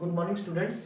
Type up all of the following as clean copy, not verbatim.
Good morning students.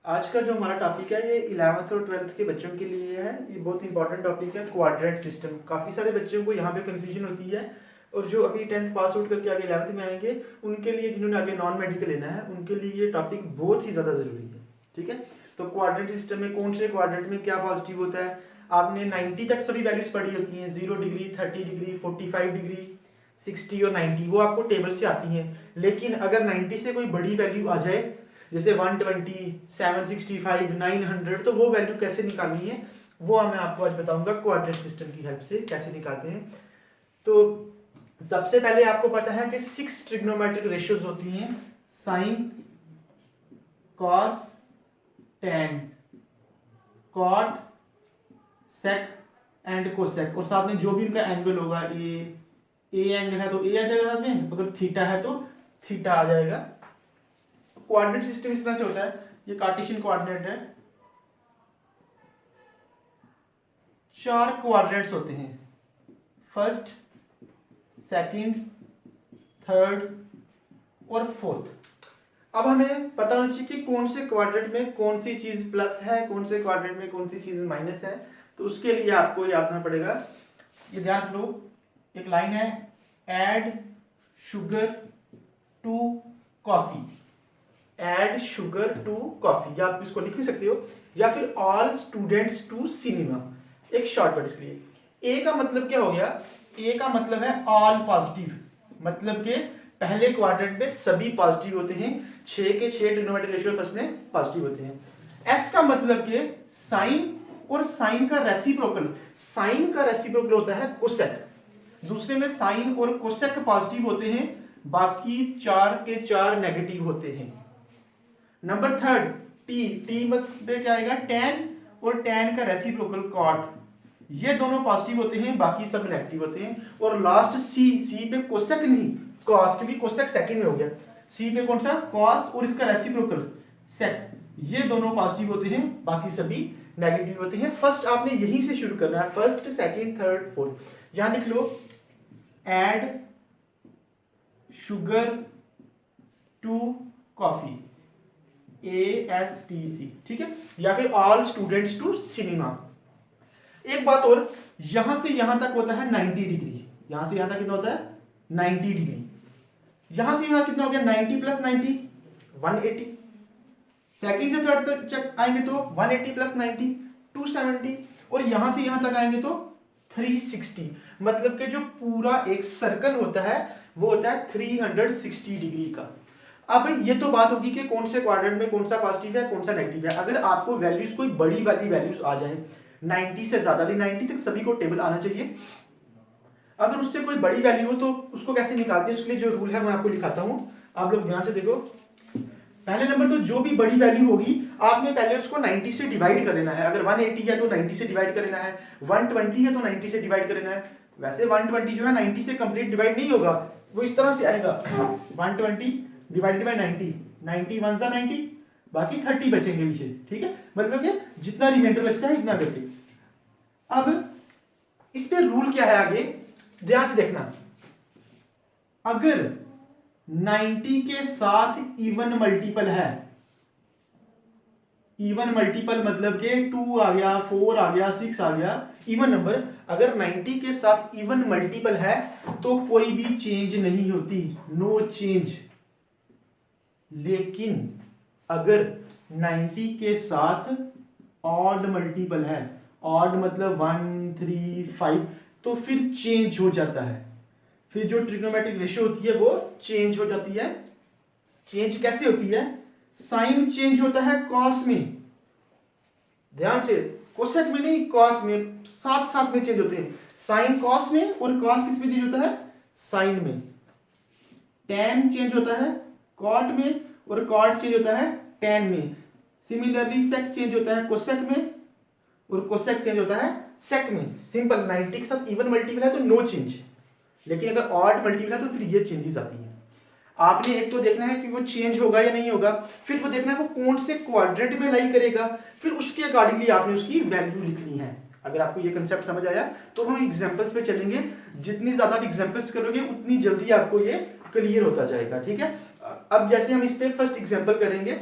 आज का जो हमारा टॉपिक है ये 11th और 12th के बच्चों के लिए है। ये बहुत इंपॉर्टेंट टॉपिक है, क्वाड्रेंट सिस्टम। काफ़ी सारे बच्चों को यहाँ पे कंफ्यूजन होती है, और जो अभी 10th पास आउट करके आगे 11th में आएंगे उनके लिए, जिन्होंने आगे नॉन मेडिकल लेना है, उनके लिए ये टॉपिक बहुत ही ज़्यादा ज़रूरी है। ठीक है, तो क्वाड्रेंट सिस्टम में कौन से क्वाड्रेंट में क्या पॉजिटिव होता है, आपने 90 तक सभी वैल्यूज पढ़ी होती हैं। 0 डिग्री, 30 डिग्री, 45 डिग्री, 60 और 90, वो आपको टेबल से आती हैं। लेकिन अगर 90 से कोई बड़ी वैल्यू आ जाए, जैसे 120, 765, 900, तो वो वैल्यू कैसे निकालनी है वो मैं आपको आज बताऊंगा क्वाड्रेंट सिस्टम की हेल्प से कैसे निकालते हैं। तो सबसे पहले आपको पता है कि 6 ट्रिग्नोमेट्रिक रेशियोज होती हैं, sine, cos, tan, cot, sec and cosec, और साथ में जो भी उनका एंगल होगा, ए एंगल है तो ए आ जाएगा साथ में, अगर थीटा है तो थीटा आ जाएगा। कोऑर्डिनेट सिस्टम इस तरह से होता है, ये कार्टेशियन कोऑर्डिनेट है। 4 कोऑर्डिनेट्स होते हैं, फर्स्ट, सेकंड, थर्ड और फोर्थ। अब हमें पता होना चाहिए कि कौन से क्वाड्रेंट में कौन सी चीज प्लस है, कौन से क्वाड्रेंट में कौन सी चीज माइनस है। तो उसके लिए आपको याद रखना पड़ेगा, ये ध्यान रख लो, एक लाइन है, add sugar to coffee, add sugar to coffee, या आप इसको लिख भी सकते हो, या फिर ऑल स्टूडेंट्स टू सिनेमा, एक शॉर्टकट इसके लिए। ए का मतलब क्या हो गया, ए का मतलब है ऑल पॉजिटिव, मतलब के पहले क्वाड्रेंट में सभी पॉजिटिव होते हैं, 6 के 6 ट्रिग्नोमेट्रिक रेशियो फर्स्ट में पॉजिटिव होते हैं। एस का मतलब के साइन, और साइन का रेसिप्रोकल, साइन का रेसिप्रोकल होता है कोसेक। दूसरे में साइन और कोसेक पॉजिटिव होते हैं, बाकी 4 के 4 नेगेटिव होते हैं। नंबर थर्ड, टी, टी मतलब क्या आएगा, टैन, और टैन का रेसिप्रोकल कॉट, ये दोनों पॉजिटिव होते हैं, बाकी सब नेगेटिव होते हैं। और लास्ट सी, सी पे कोसेक नहीं कॉस, क्योंकि कोसेक सेकंड में हो गया, सी पे कौन सा, कॉस, और इसका रेसिप्रोकल सेक, ये दोनों पॉजिटिव होते हैं, बाकी सभी नेगेटिव होते हैं। फर्स्ट आपने यहीं से शुरू करना है, फर्स्ट, सेकंड, थर्ड, फोर्थ। यहां लिख लो, add sugar to coffee, ASTC, ठीक है, या फिर ऑल स्टूडेंट्स टू सिनेमा। एक बात और, यहां से यहां तक होता है 90 डिग्री, यहां से यहां तक कितना होता है 90 डिग्री, यहां से यहां कितना हो गया 90 प्लस 90 180, सेकंड से थर्ड तक आएंगे तो 180 प्लस 90 270, और यहां से यहां तक आएंगे तो 360, मतलब कि जो पूरा एक सर्कल होता है वो होता है 360 डिग्री का। अब ये तो बात होगी कि कौन से क्वाड्रेंट में कौन सा पॉजिटिव है कौन सा नेगेटिव है। अगर आपको वैल्यूज कोई बड़ी वाली वैल्यूज आ जाए, 90 से ज्यादा भी, 90 तक सभी को टेबल आना चाहिए, अगर उससे कोई बड़ी वैल्यू हो तो उसको कैसे निकालते हैं, उसके लिए जो रूल है मैं आपको दिखाता हूं, आप लोग ध्यान से देखो। पहले नंबर तो जो भी बड़ी वैल्यू होगी आपने पहले उसको 90 से डिवाइड कर लेना है। अगर 180 है तो 90 से डिवाइड कर लेना है, 120 है तो 90 से डिवाइड कर लेना है। वैसे 120 जो है 90 से कंप्लीट डिवाइड नहीं होगा, वो इस तरह से आएगा 120 डिवाइडेड बाय 90, 90 1 सा 90, बाकी 30 बचेंगे पीछे, ठीक है, मतलब कि जितना रिमाइंडर बचता है इतना करके। अब इस पे रूल क्या है आगे ध्यान से देखना, अगर 90 के साथ इवन मल्टीपल है, इवन मल्टीपल मतलब के 2 आ गया, 4 आ गया, 6 आ गया, इवन नंबर, अगर 90 के साथ इवन मल्टीपल है तो कोई भी चेंज नहीं होती, नो चेंज। लेकिन अगर 90 के साथ ऑड मल्टीपल है, ऑड मतलब 1 3 5, तो फिर चेंज हो जाता है, फिर जो ट्रिग्नोमेट्रिक रेशियो होती है वो चेंज हो जाती है। चेंज कैसे होती है, साइन चेंज होता है कॉस में, ध्यान से, कोसेक में नहीं कॉस में, साथ साथ में चेंज होते हैं, साइन कॉस में और कॉस किस में चेंज होता है, साइन में। टैन चेंज होता है कॉट में और कॉट चेंज होता है टैन में। सिमिलरली सेक चेंज होता है कोसेक में और कोसेक चेंज होता है सेक में। सिंपल, 90 के साथ इवन मल्टीपल है तो नो चेंज, लेकिन अगर ऑड मल्टीपल है तो फिर ये चेंजेस आती हैं। आपने एक तो देखना है कि वो चेंज होगा या नहीं होगा, फिर वो देखना है वो कौन से क्वाड्रेंट में लाई करेगा, फिर उसके अकॉर्डिंगली आपने उसकी वैल्यू लिखनी है। अगर आपको ये कंसेप्ट समझ आया तो हम एग्जांपल्स पे चलेंगे, जितनी ज्यादा एग्जांपल्स करोगे उतनी जल्दी आपको ये क्लियर होता जाएगा, ठीक है। अब जैसे हम इस पे फर्स्ट एग्जांपल करेंगे,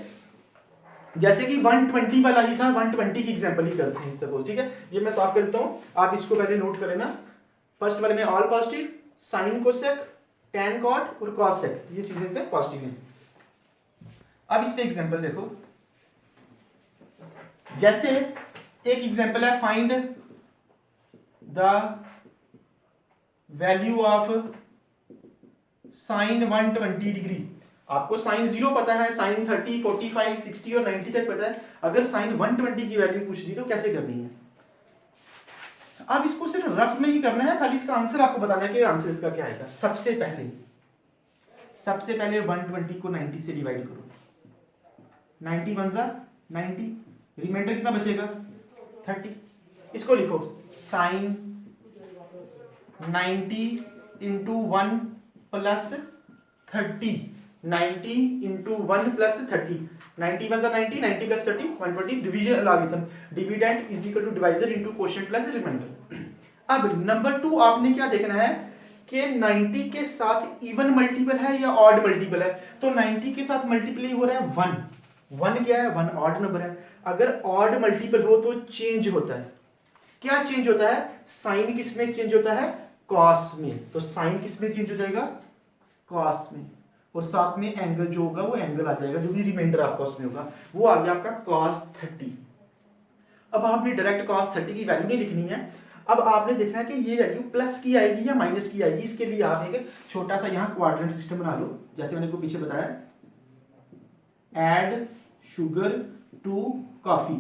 जैसे कि 120 वाला ही था, 120 की एग्जांपल ही करते हैं सपोज, ठीक है। ये मैं साफ कर देता हूं, आप इसको पहले नोट करें ना। फर्स्ट वाले में all positive, sine cosec, tan cot और कॉस सेक, ये चीजें इसमें पॉजिटिव हैं। अब इस पे एग्जांपल देखो, जैसे एक एग्जांपल है, find the value of sine 120 degree. आपको साइन 0 पता है, साइन 30, 45, 60 और 90 तक पता है। अगर साइन 120 की वैल्यू पूछ दी तो कैसे करनी है? अब इसको सिर्फ रफ में ही करना है, खाली इसका आंसर आपको बताना है कि आंसर इसका क्या आएगा। सबसे पहले 120 को 90 से डिवाइड करो, 90 वन जा 90, रिमाइंडर कितना बचेगा 30। इसको लिखो sine 90 into 1 plus 30, 90 into 1 plus 30, 90 one जा 90, 90 plus 30 120। Division logarithm, dividend is equal to divisor into quotient plus remainder. अब नंबर 2 आपने क्या देखना है कि 90 के साथ इवन मल्टीपल है या ऑड मल्टीपल है। तो 90 के साथ मल्टीप्लाई हो रहा है 1 क्या है, 1 ऑड नंबर है। अगर ऑड मल्टीपल हो तो चेंज होता है, क्या चेंज होता है, साइन किस में चेंज होता है, कॉस में। तो साइन किस में चेंज हो जाएगा, कॉस में, और साथ में एंगल जो होगा वो एंगल आ जाएगा, जो भी रिमाइंडर आपका उसमें होगा वो आ गया आपका cos 30। अब आपने डायरेक्ट cos 30 की वैल्यू नहीं लिखनी है, अब आपने देखना है कि ये वैल्यू प्लस की आएगी या माइनस की आएगी। इसके लिए आप एक छोटा सा यहाँ क्वाड्रेंट सिस्टम बना लो, जैसे मैंने को पीछे बताया, ऐड शुगर टू कॉफी।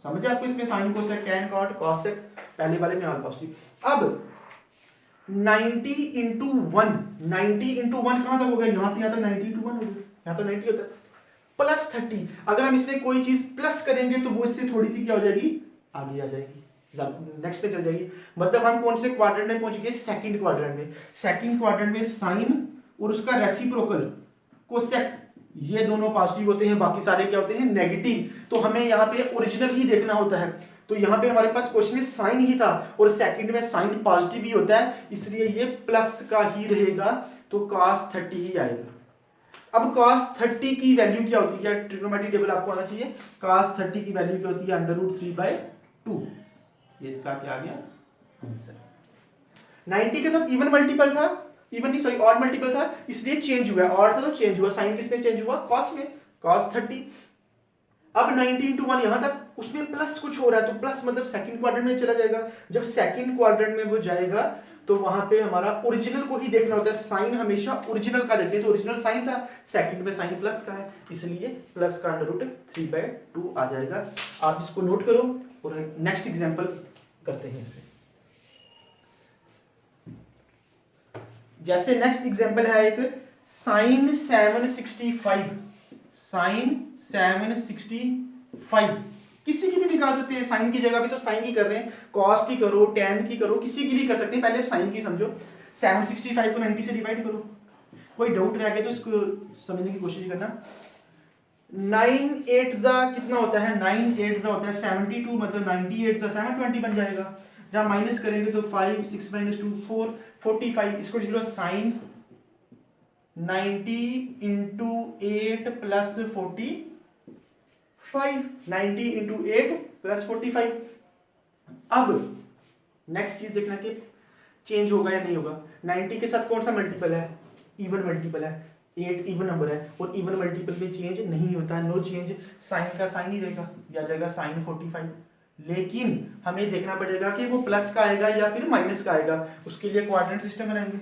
समझे आपको, इसमें साइन को सेक, टैन कॉट, कॉस सेक, पहले वाले में ऑल पॉजिटिव। अब 90 इंटू 1, 90 इंटू 1 कहां तक हो गया, यहां से यहां तक 90 इंटू 1 हो गया, यहां तो 90 होता है, प्लस 30। अगर हम इसमें कोई चीज प्लस करेंगे तो वो इससे थोड़ी सी क्या हो जाएगी, आगे आ जाएगी, नेक्स्ट पे चल जाएगी। मतलब हम कौन से क्वाड्रेंट में पहुंच गए, सेकंड क्वाड्रेंट में। सेकंड क्वाड्रेंट में साइन और उसका रेसिप्रोकल कोसेक, ये दोनों पॉजिटिव होते हैं, बाकी सारे क्या होते हैं, नेगेटिव। तो हमें यहाँ पे ओरिजिनल ही देखना होता है। तो यहाँ पे हमारे पास क्वेश्चन में साइन ही था और सेकंड में साइन पॉजिटिव ही होता है, इसलिए ये प्लस का ही रहेगा, तो cos 30 ही आएगा। अब cos 30 की वैल्यू क्या होती है, ट्रिग्नोमेट्रिक टेबल आपको आना चाहिए। cos 30 की वैल्यू क्या होती है, √3/2। ये इसका क्या आ गया आंसर। 90 के साथ इवन मल्टीपल था, इवन नहीं सॉरी ऑड मल्टीपल था, इसलिए चेंज हुआ, ऑड था तो चेंज हुआ, साइन किसमें चेंज हुआ, cos में, cos 30। अब 90 इंटू 1 यहां तक, उसमें प्लस कुछ हो रहा है, तो प्लस मतलब सेकंड क्वाड्रेंट में चला जाएगा। जब सेकंड क्वाड्रेंट में वो जाएगा तो वहां पे हमारा ओरिजिनल को ही देखना होता है, साइन हमेशा ओरिजिनल का देखते हैं। तो ओरिजिनल साइन था, सेकंड में साइन प्लस का है, इसलिए प्लस का √3/2 आ जाएगा। आप इसको नोट करो और नेक्स्ट एग्जांपल करते हैं इस पे। जैसे नेक्स्ट एग्जांपल है एक साइन 765, साइन 765 किसी की भी निकाल सकते हैं, साइन की जगह भी तो साइन की कर रहे हैं, कॉस की करो, टैन की करो, किसी की भी कर सकते हैं। पहले साइन की समझो, 765 को 90 से डिवाइड करो। कोई डाउट रह गया तो इसको समझने की कोशिश करना। 9 8 जा कितना होता है, 9 8 जा होता है 72, मतलब 98 जा 720 बन जाएगा। जहां माइनस करेंगे तो 5 6 - 2 4 45। इसको लिख लो sine 90 into 8 plus 45, 90 into 8 plus 45। अब नेक्स्ट चीज देखना कि चेंज होगा या नहीं होगा। 90 के साथ कौन सा मल्टीपल है, इवन मल्टीपल है, 8 इवन नंबर है और इवन मल्टीपल में चेंज नहीं होता है, नो चेंज, साइन का साइन ही रहेगा, या जाएगा साइन 45। लेकिन हमें देखना पड़ेगा कि वो प्लस का आएगा या फिर माइनस का आएगा, उसके लिए क्वाड्रेंट सिस्टम बनाएंगे,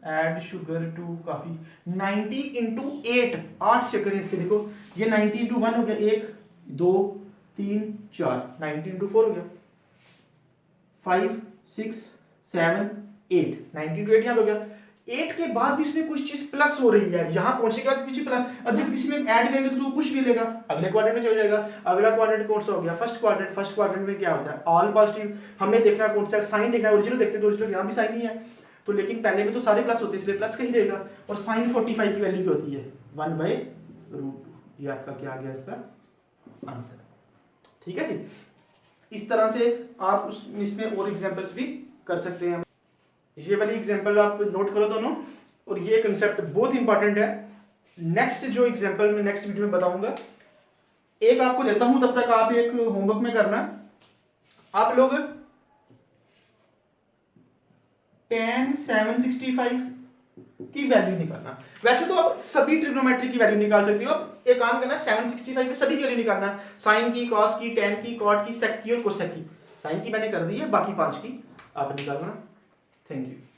add sugar to coffee. 90 into 8, 8 check करें इसके, देखो ये 90 इंटू 1 हो गया, 1 2 3 4, 90 इंटू 4 हो गया 5 6 7 8, 90 इंटू 8 याद हो गया। 8 के बाद भी इसमें कुछ चीज प्लस हो रही है, यहां पहुंचने के बाद कुछ प्लस, अब जब किसी में ऐड करेंगे तो कुछ भी लेगा, अगले क्वाड्रेंट में चल जाएगा। अगला क्वाड्रेंट कौन सा हो गया, फर्स्ट क्वाड्रेंट। फर्स्ट क्वाड्रेंट में क्या होता है, ऑल पॉजिटिव। हमें देखना कौन सा, साइन देखना है, ओरिजिनल देखते हैं तो ओरिजिनल यहां भी साइन ही है, तो लेकिन पहले में तो सारे प्लस होते हैं इसलिए प्लस का ही रहेगा। और साइन 45 की वैल्यू क्या होती है, 1/√2। ये आपका क्या आ गया इसका आंसर, ठीक है जी। इस तरह से आप इसमें और एग्जांपल्स भी कर सकते हैं। ये वाली एग्जांपल आप नोट करो दोनों, और ये कंसेप्ट बहुत इंपॉर्टेंट है। नेक्स्ट जो एग्जांपल में नेक्स्ट वीडियो में बताऊंगा। एक आपको देता हूं, तब तक आप एक होमवर्क में करना, आप लोग tan 765 की वैल्यू निकालना। वैसे तो आप सभी ट्रिग्नोमेट्री की वैल्यू निकाल सकते हो। आप एक काम करना, 765 की सभी की वैल्यू निकालना, साइन की, कॉस की, टेन की, कॉट की, सेक की और कोसेक की। साइन की मैंने कर दी है, बाकी 5 की आप निकालना। Thank you.